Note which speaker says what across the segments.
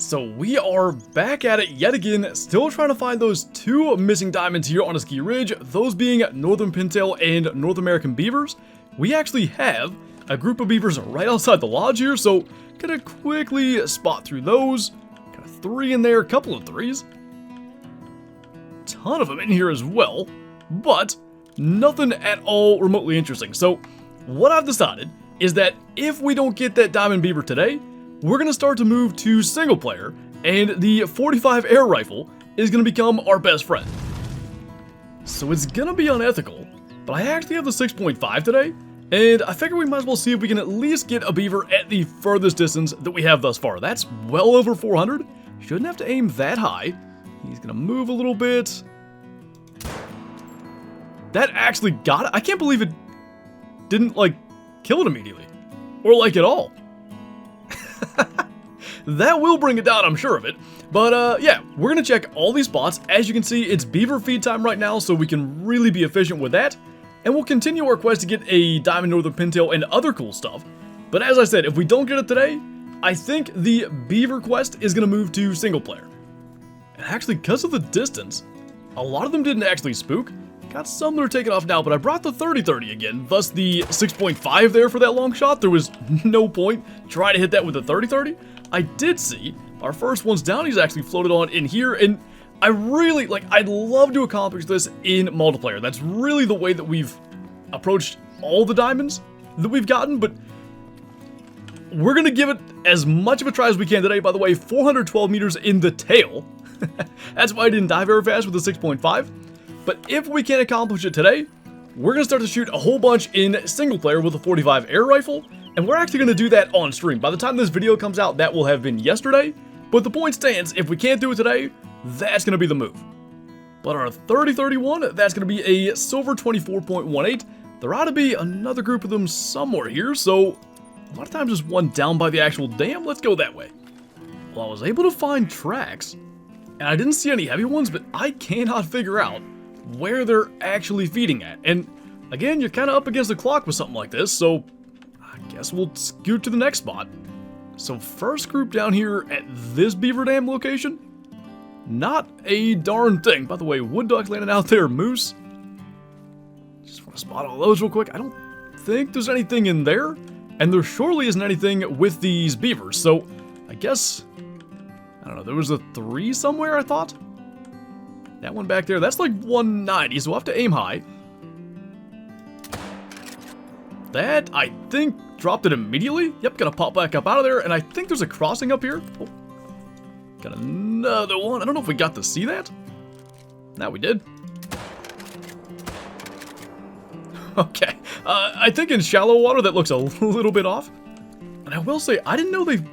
Speaker 1: So we are back at it yet again, still trying to find those two missing diamonds here on Askiy Ridge, those being Northern Pintail and North American Beavers. We actually have a group of beavers right outside the lodge here, so gonna quickly spot through those. Got a 3 in there, a couple of 3s. Ton of them in here as well, but nothing at all remotely interesting. So what I've decided is that if we don't get that diamond beaver today, we're going to start to move to single player, and the 45 air rifle is going to become our best friend. So it's going to be unethical, but I actually have the 6.5 today, and I figure we might as well see if we can at least get a beaver at the furthest distance that we have thus far. That's well over 400. Shouldn't have to aim that high. He's going to move a little bit. That actually got it. I can't believe it didn't, like, kill it immediately. Or, like, at all. That will bring it down, I'm sure of it. But, yeah, we're going to check all these spots. As you can see, it's beaver feed time right now, so we can really be efficient with that. And we'll continue our quest to get a Diamond Northern Pintail and other cool stuff. But as I said, if we don't get it today, I think the beaver quest is going to move to single player. And actually, because of the distance, a lot of them didn't actually spook. Got some that are taken off now, but I brought the 30-30 again, thus the 6.5 there for that long shot. There was no point trying to hit that with the 30-30. I did see our first one's down. He's actually floated on in here, and I really, I'd love to accomplish this in multiplayer. That's really the way that we've approached all the diamonds that we've gotten, but we're going to give it as much of a try as we can today. By the way, 412 meters in the tail. That's why I didn't dive very fast with the 6.5. But if we can't accomplish it today, we're going to start to shoot a whole bunch in single player with a 45 air rifle, and we're actually going to do that on stream. By the time this video comes out, that will have been yesterday, but the point stands, if we can't do it today, that's going to be the move. But our 30-31, that's going to be a silver 24.18. There ought to be another group of them somewhere here, so a lot of times there's one down by the actual dam. Let's go that way. Well, I was able to find tracks, and I didn't see any heavy ones, but I cannot figure out where they're actually feeding at. And again, you're kind of up against the clock with something like this, so I guess we'll scoot to the next spot. So first group down here at this beaver dam location, not a darn thing. By the way, wood ducks landing out there, moose. Just want to spot all those real quick. I don't think there's anything in there, and there surely isn't anything with these beavers, so I guess, I don't know, there was a 3 somewhere, I thought. That one back there, that's like 190, so we'll have to aim high. That, I think, dropped it immediately. Yep, gonna pop back up out of there, and I think there's a crossing up here. Oh, got another one. I don't know if we got to see that. Now we did. Okay, I think in shallow water that looks a little bit off. And I will say, I didn't know they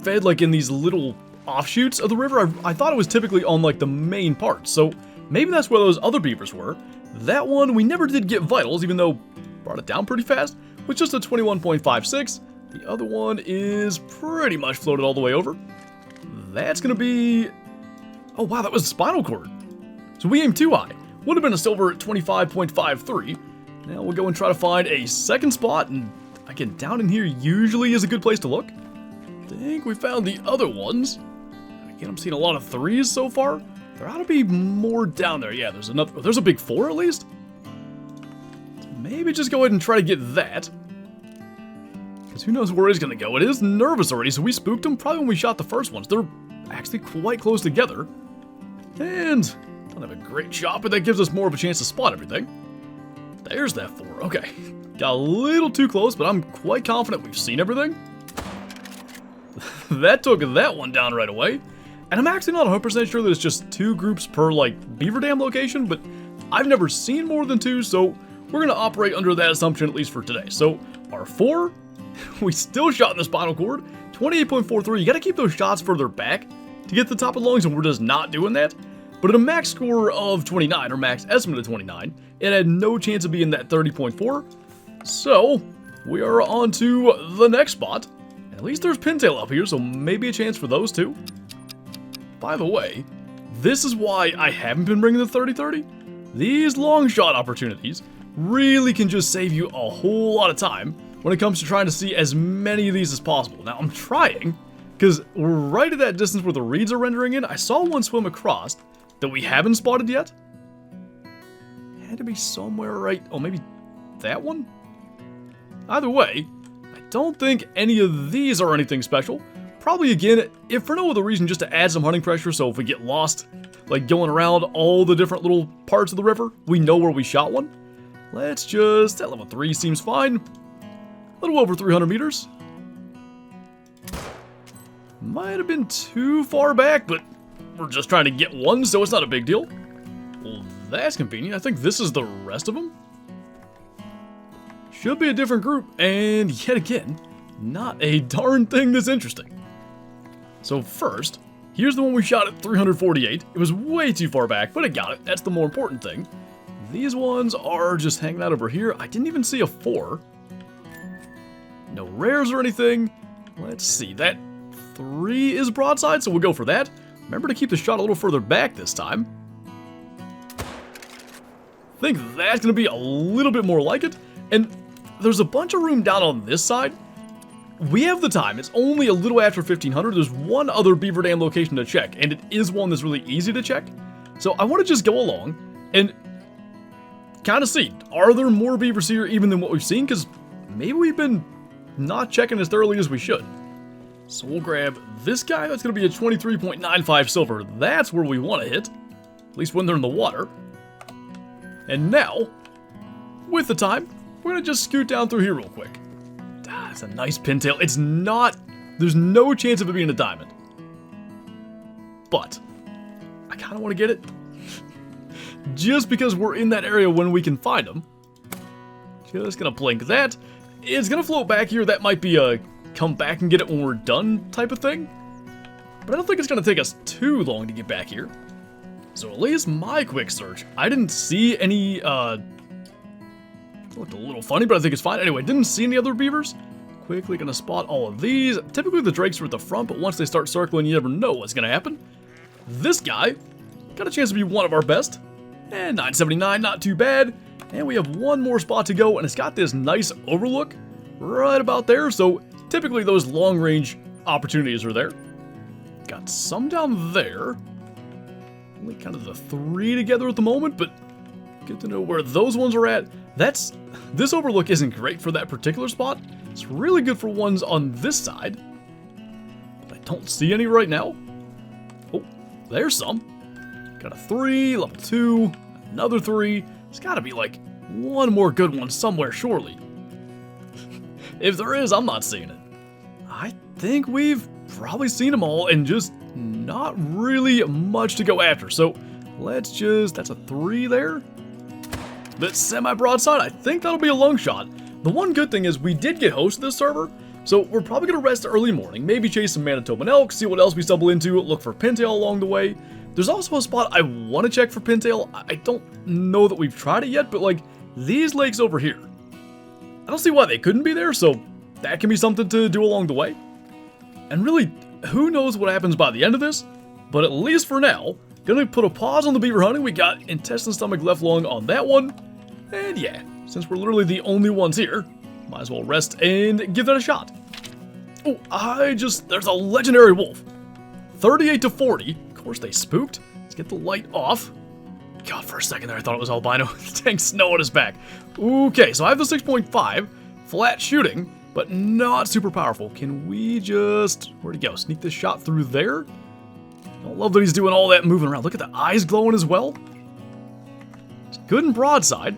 Speaker 1: fed like in these little offshoots of the river. I thought it was typically on like the main part, so maybe that's where those other beavers were. That one we never did get vitals, even though brought it down pretty fast with just a 21.56. The other one is pretty much floated all the way over. That's gonna be, oh wow, that was a spinal cord. So we aimed too high. Would have been a silver at 25.53. Now we'll go and try to find a second spot, and again, down in here usually is a good place to look. I think we found the other ones. Again, I'm seeing a lot of 3s so far. There ought to be more down there. Yeah, there's another. There's a big 4 at least. So maybe just go ahead and try to get that. Because who knows where he's going to go. It is nervous already, so we spooked him probably when we shot the first ones. They're actually quite close together. And don't have a great shot, but that gives us more of a chance to spot everything. There's that 4. Okay. Got a little too close, but I'm quite confident we've seen everything. That took that one down right away. And I'm actually not 100% sure that it's just 2 groups per, like, beaver dam location, but I've never seen more than 2, so we're going to operate under that assumption at least for today. So, our 4, we still shot in the spinal cord, 28.43. You got to keep those shots further back to get the top of the lungs, and we're just not doing that. But at a max score of 29, or max estimate of 29, it had no chance of being that 30.4. So, we are on to the next spot. At least there's pintail up here, so maybe a chance for those two. By the way, this is why I haven't been bringing the 30-30. These long shot opportunities really can just save you a whole lot of time when it comes to trying to see as many of these as possible. Now, I'm trying, because we're right at that distance where the reeds are rendering in. I saw one swim across that we haven't spotted yet. Had to be somewhere right... Oh, maybe that one? Either way, I don't think any of these are anything special. Probably, again, if for no other reason, just to add some hunting pressure, so if we get lost, like going around all the different little parts of the river, we know where we shot one. Let's just... That level 3 seems fine. A little over 300 meters. Might have been too far back, but we're just trying to get one, so it's not a big deal. Well, that's convenient. I think this is the rest of them. Should be a different group, and yet again, not a darn thing that's interesting. So first, here's the one we shot at 348. It was way too far back, but I got it. That's the more important thing. These ones are just hanging out over here. I didn't even see a 4. No rares or anything. Let's see, that 3 is broadside, so we'll go for that. Remember to keep the shot a little further back this time. I think that's going to be a little bit more like it. And there's a bunch of room down on this side. We have the time. It's only a little after 1500. There's one other beaver dam location to check, and it is one that's really easy to check. So I want to just go along and kind of see, are there more beavers here even than what we've seen? Because maybe we've been not checking as thoroughly as we should. So we'll grab this guy. That's going to be a 23.95 silver. That's where we want to hit, at least when they're in the water. And now, with the time, we're going to just scoot down through here real quick. Ah, it's a nice pintail. It's not... There's no chance of it being a diamond. But I kind of want to get it. Just because we're in that area when we can find them. Just going to blink that. It's going to float back here. That might be a come back and get it when we're done type of thing. But I don't think it's going to take us too long to get back here. So at least my quick search, I didn't see any, it looked a little funny, but I think it's fine. Anyway, didn't see any other beavers. Quickly gonna spot all of these. Typically the drakes are at the front, but once they start circling, you never know what's gonna happen. This guy got a chance to be one of our best. And 979, not too bad. And we have one more spot to go, and it's got this nice overlook right about there. So typically those long range opportunities are there. Got some down there. Only kind of the 3 together at the moment, but good to know where those ones are at. This overlook isn't great for that particular spot. It's really good for ones on this side. But I don't see any right now. Oh, there's some. Got a 3, level 2, another 3. There's got to be like one more good one somewhere, surely. If there is, I'm not seeing it. I think we've probably seen them all and just not really much to go after. So let's just, that's a 3 there. That's semi-broadside. I think that'll be a long shot. The one good thing is we did get host of this server, so we're probably going to rest early morning, maybe chase some Manitoban elk, see what else we stumble into, look for pintail along the way. There's also a spot I want to check for pintail. I don't know that we've tried it yet, but like these lakes over here, I don't see why they couldn't be there, so that can be something to do along the way. And really, who knows what happens by the end of this, but at least for now, gonna put a pause on the beaver hunting. We got intestine stomach left lung on that one. And yeah, since we're literally the only ones here, might as well rest and give that a shot. Oh, there's a legendary wolf. 38 to 40. Of course they spooked. Let's get the light off. God, for a second there I thought it was albino. Dang snow on his back. Okay, so I have the 6.5. Flat shooting, but not super powerful. Can we just, where'd he go? Sneak this shot through there? I love that he's doing all that moving around. Look at the eyes glowing as well. It's good and broadside.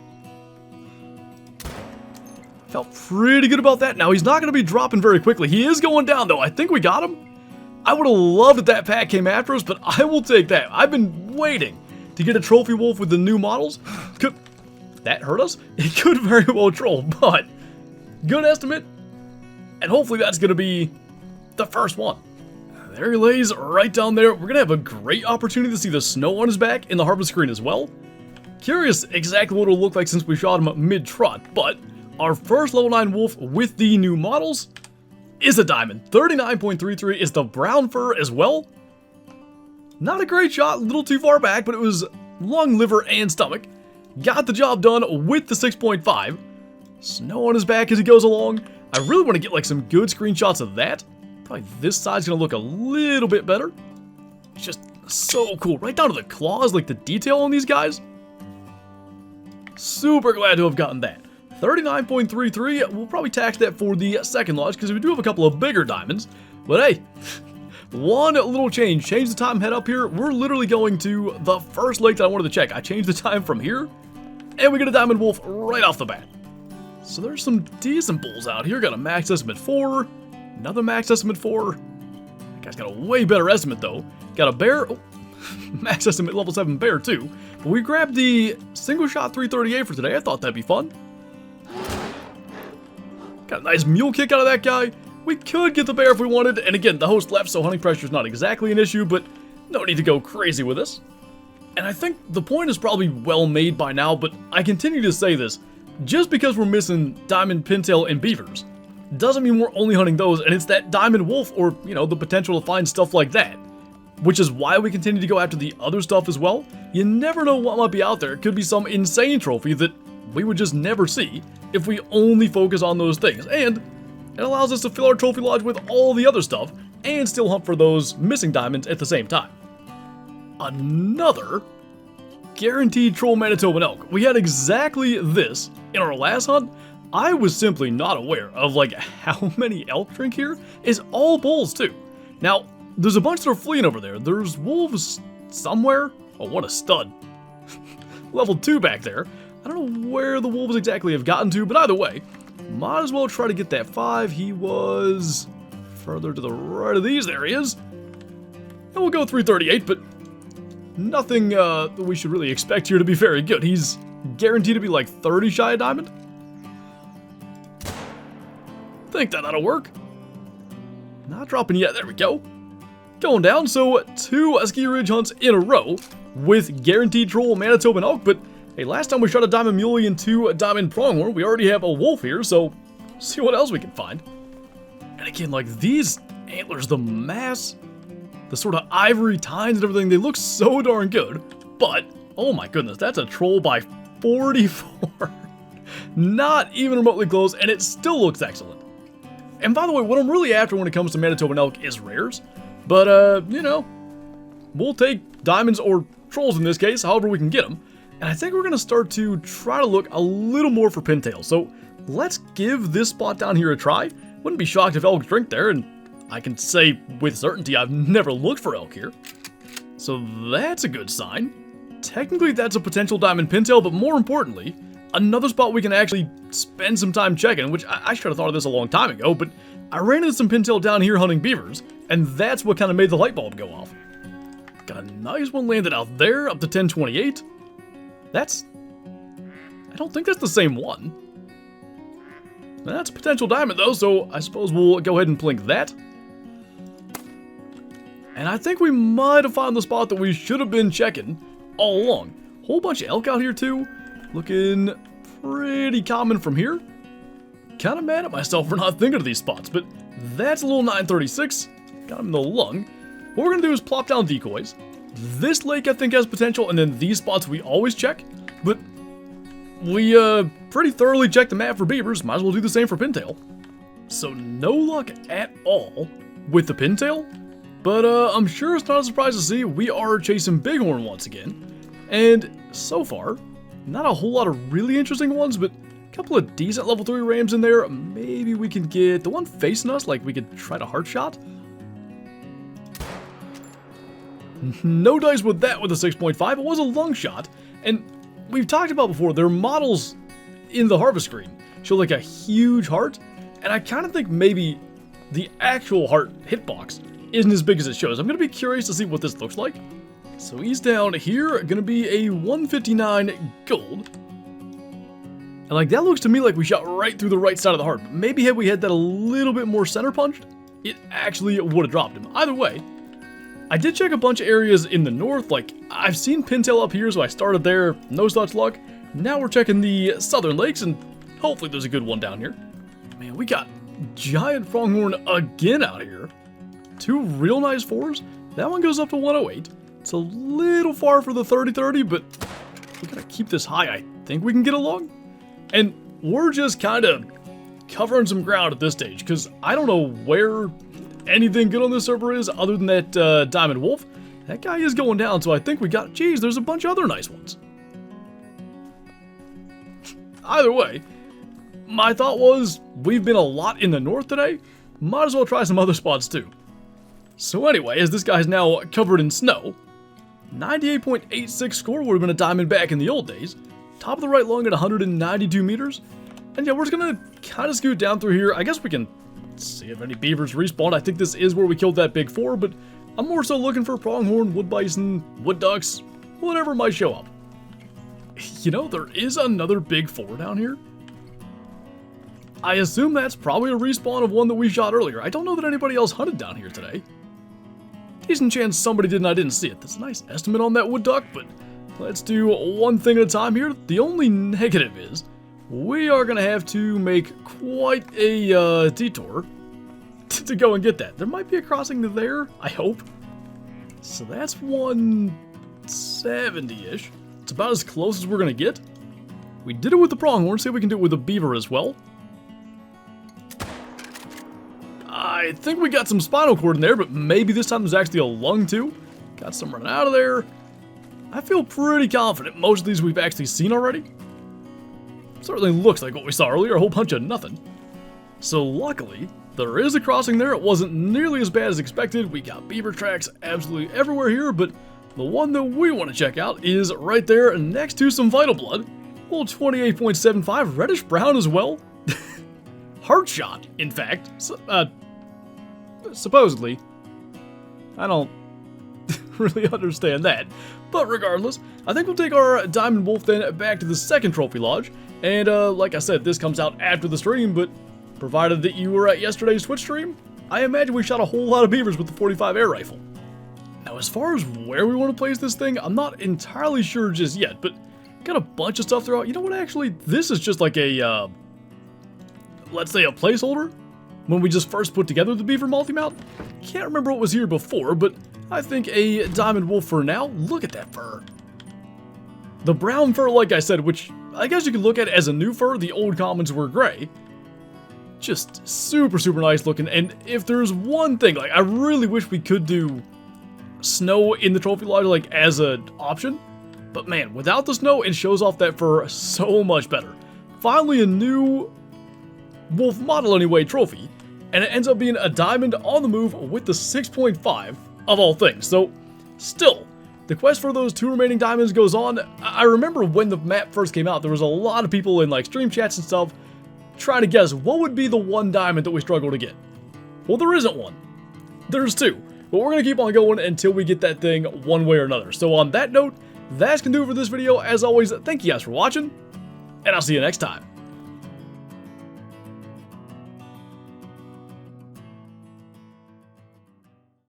Speaker 1: Felt pretty good about that. Now, he's not going to be dropping very quickly. He is going down, though. I think we got him. I would have loved if that pack came after us, but I will take that. I've been waiting to get a trophy wolf with the new models. Could that hurt us? It could very well troll, but good estimate. And hopefully that's going to be the first one. There he lays right down there. We're going to have a great opportunity to see the snow on his back in the harvest screen as well. Curious exactly what it'll look like since we shot him mid-trot, but our first level 9 wolf with the new models is a diamond. 39.33 is the brown fur as well. Not a great shot, a little too far back, but it was lung, liver, and stomach. Got the job done with the 6.5. Snow on his back as he goes along. I really want to get like some good screenshots of that. Probably this side's gonna look a little bit better. It's just so cool. Right down to the claws, like the detail on these guys. Super glad to have gotten that. 39.33, we'll probably tax that for the second launch because we do have a couple of bigger diamonds. But hey, one little change the time head up here. We're literally going to the first lake that I wanted to check. I changed the time from here, and we get a diamond wolf right off the bat. So there's some decent bulls out here. Got a max estimate 4, another max estimate 4. That guy's got a way better estimate though. Got a bear, oh, max estimate level 7 bear too. But we grabbed the single shot 338 for today. I thought that'd be fun. Got a nice mule kick out of that guy. We could get the bear if we wanted, and again, the host left, so hunting pressure is not exactly an issue, but no need to go crazy with this. And I think the point is probably well made by now, but I continue to say this. Just because we're missing diamond pintail and beavers doesn't mean we're only hunting those, and it's that diamond wolf or, you know, the potential to find stuff like that. Which is why we continue to go after the other stuff as well. You never know what might be out there. It could be some insane trophy that we would just never see if we only focus on those things. And it allows us to fill our trophy lodge with all the other stuff and still hunt for those missing diamonds at the same time. Another guaranteed troll Manitoban elk. We had exactly this in our last hunt. I was simply not aware of like how many elk drink here. Is all bulls too. Now, there's a bunch that are fleeing over there. There's wolves somewhere. Oh, what a stud. Level 2 back there. I don't know where the wolves exactly have gotten to, but either way, might as well try to get that 5. He was further to the right of these. There he is. And we'll go 338, but nothing that we should really expect here to be very good. He's guaranteed to be like 30 shy of diamond. Think that ought to work. Not dropping yet. There we go. Going down, so 2 Askiy Ridge hunts in a row with guaranteed troll Manitoban elk, but hey, last time we shot a diamond muley and 2 diamond pronghorn. We already have a wolf here, so see what else we can find. And again, like these antlers, the mass, the sort of ivory tines and everything, they look so darn good. But, oh my goodness, that's a troll by 44. Not even remotely close, and it still looks excellent. And by the way, what I'm really after when it comes to Manitoban elk is rares. But, you know, we'll take diamonds or trolls in this case, however we can get them. And I think we're going to start to try to look a little more for pintails. So let's give this spot down here a try. Wouldn't be shocked if elk drink there, and I can say with certainty I've never looked for elk here. So that's a good sign. Technically that's a potential diamond pintail, but more importantly, another spot we can actually spend some time checking, which I should have thought of this a long time ago, but I ran into some pintail down here hunting beavers, and that's what kind of made the light bulb go off. Got a nice one landed out there, up to 1028. I don't think that's the same one. That's a potential diamond though, so I suppose we'll go ahead and blink that. And I think we might have found the spot that we should have been checking all along. Whole bunch of elk out here too. Looking pretty common from here. Kind of mad at myself for not thinking of these spots, but that's a little 936. Got him in the lung. What we're going to do is plop down decoys. This lake I think has potential, and then these spots we always check. But we pretty thoroughly checked the map for beavers. Might as well do the same for pintail. So no luck at all with the pintail. But I'm sure it's not a surprise to see we are chasing bighorn once again. And so far, not a whole lot of really interesting ones, but a couple of decent level 3 rams in there. Maybe we can get the one facing us, like we could try to heart shot. No dice with that with a 6.5. It was a lung shot. And we've talked about before, their models in the harvest screen show like a huge heart. And I kind of think maybe the actual heart hitbox isn't as big as it shows. I'm going to be curious to see what this looks like. So he's down here, going to be a 159 gold. And like that looks to me like we shot right through the right side of the heart. But maybe had we had that a little bit more center punched, it actually would have dropped him. Either way, I did check a bunch of areas in the north. Like I've seen pintail up here, so I started there. No such luck. Now we're checking the southern lakes, and hopefully there's a good one down here. Man, we got giant pronghorn again out here. 2 real nice 4s. That one goes up to 108. It's a little far for the 30-30, but we gotta keep this high. I think we can get along. And we're just kind of covering some ground at this stage, because I don't know where anything good on this server is, other than that diamond wolf, that guy is going down, so I think we got... Geez, there's a bunch of other nice ones. Either way, my thought was, we've been a lot in the north today, might as well try some other spots too. So anyway, as this guy's now covered in snow, 98.86 score would have been a diamond back in the old days, top of the right lung at 192 meters, and yeah, we're just gonna kind of scoot down through here. I guess we can see if any beavers respawn. I think this is where we killed that big four, but I'm more so looking for pronghorn, wood bison, wood ducks, whatever might show up. You know, there is another big four down here. I assume that's probably a respawn of one that we shot earlier. I don't know that anybody else hunted down here today. Decent chance somebody did and I didn't see it. That's a nice estimate on that wood duck, but let's do one thing at a time here. The only negative is we are going to have to make quite a detour to go and get that. There might be a crossing there, I hope. So that's 170-ish. It's about as close as we're going to get. We did it with the pronghorn. See if we can do it with the beaver as well. I think we got some spinal cord in there, but maybe this time there's actually a lung too. Got some running out of there. I feel pretty confident most of these we've actually seen already. Certainly looks like what we saw earlier, a whole bunch of nothing. So luckily, there is a crossing there. It wasn't nearly as bad as expected. We got beaver tracks absolutely everywhere here, but the one that we want to check out is right there next to some vital blood. Well, 28.75, reddish brown as well. Heart shot, in fact. Supposedly. I don't really understand that. But regardless, I think we'll take our diamond wolf then back to the second trophy lodge. And like I said, this comes out after the stream, but provided that you were at yesterday's Twitch stream, I imagine we shot a whole lot of beavers with the 45 air rifle. Now, as far as where we want to place this thing, I'm not entirely sure just yet, but got a bunch of stuff throughout. You know what, actually, this is just like a, let's say a placeholder. When we just first put together the beaver multi-mount. Can't remember what was here before, but I think a diamond wolf for now. Look at that fur. The brown fur, like I said, which I guess you could look at as a new fur. The old commons were gray. Just super, super nice looking. And if there's one thing, like I really wish we could do snow in the trophy lodge, like as an option. But man, without the snow, it shows off that fur so much better. Finally, a new wolf model anyway trophy. And it ends up being a diamond on the move with the 6.5 of all things. So, still, the quest for those 2 remaining diamonds goes on. I remember when the map first came out, there was a lot of people in like stream chats and stuff trying to guess what would be the one diamond that we struggle to get. Well, there isn't one. There's 2. But we're going to keep on going until we get that thing one way or another. So on that note, that's going to do it for this video. As always, thank you guys for watching, and I'll see you next time.